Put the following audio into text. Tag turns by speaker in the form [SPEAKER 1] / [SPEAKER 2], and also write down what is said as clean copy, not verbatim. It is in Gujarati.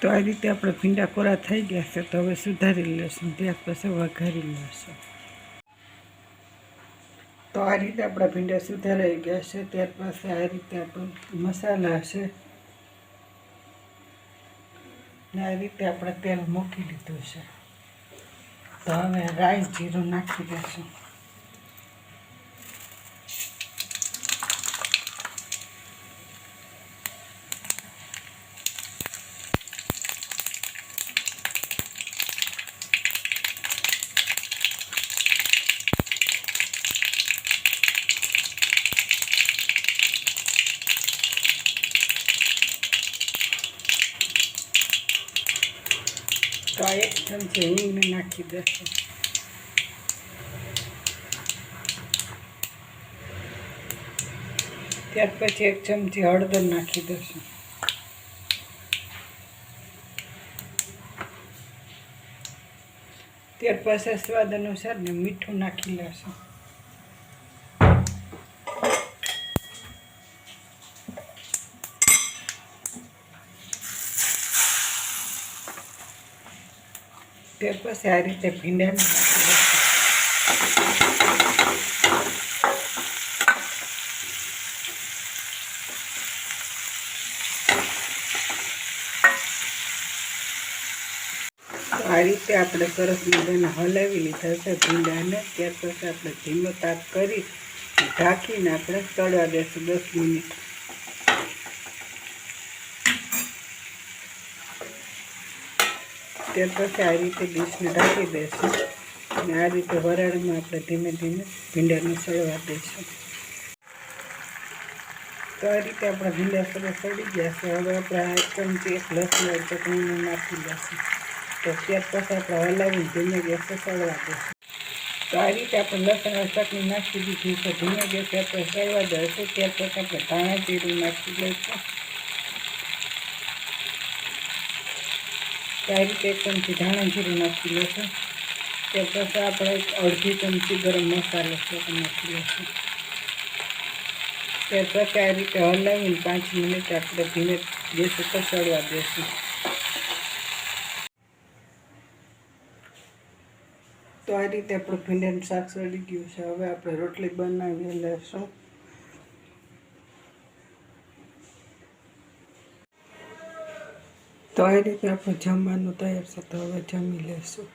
[SPEAKER 1] તો આ રીતે આપણે ભીંડા કોરા થઈ ગયા છે, તો હવે સુધારી લેશું, ત્યાર પછી વઘારી લેશું. તો આ રીતે આપણા ભીંડા સુધારાઈ ગયા છે. ત્યાર પછી આ રીતે આપણું મસાલા છે, ને આ રીતે આપણે તેલ મૂકી લીધું છે. તો હવે રાઈ જીરું નાખી દઈશું. તો આ 1 ચમચી હિંગ નાખી દઈશું. ત્યાર પછી 1 ચમચી હળદર નાખી દઈશું. ત્યાર પછી સ્વાદ અનુસાર ને મીઠું નાખી લેશું. ત્યાર પછી આ રીતે ભીંડાને નાખી દઈશું. આ રીતે આપણે સરસ મજાને હલાવી લીધા છે ભીંડાને. ત્યાર પછી આપણે ધીમો તાપ કરી ઢાંકીને આપણે તળવા દઈશું 10 મિનિટ. ત્યાર પછી આ રીતે ડીશને ઢાંકી દઈશું અને આ રીતે વરાળમાં આપણે ધીમે ધીમે ભીંડાને સળવા દઈશું. તો આ રીતે આપણા ભીંડા સરસ સળી ગયા છે. હવે આપણે 1 ચમચી લસણ ચટણીને નાખી દઈશું. તો ત્યાર પછી આપણે હલાવીને ધીમે ગેસે સળવા દઈશું. તો આ રીતે આપણે લસણ ચટણી નાખી દીધી છે. ધીમે ગેસે આપણે સળવા દઈશું. ત્યાર પછી આપણે ધાણા જીરું નાખી દઈશું. તો આ રીતે 1 ચમચી ધાણા જીરું નાખી લઈશું. ત્યાર પછી આપણે 1/2 ચમચી ગરમ મસાલો નાખી લઈશું. ત્યાર પછી આ રીતે હલાવીને 5 મિનિટ આપણે ધીમે ગેસ ઉપર સળવા દઈશું. તો આ રીતે આપણું ભીંડાનું શાક સળી ગયું છે. હવે આપણે રોટલી બનાવી લઈશું. તો આ રીતે આપણું જમવાનું તૈયાર છે. તો હવે જમી લઈશું.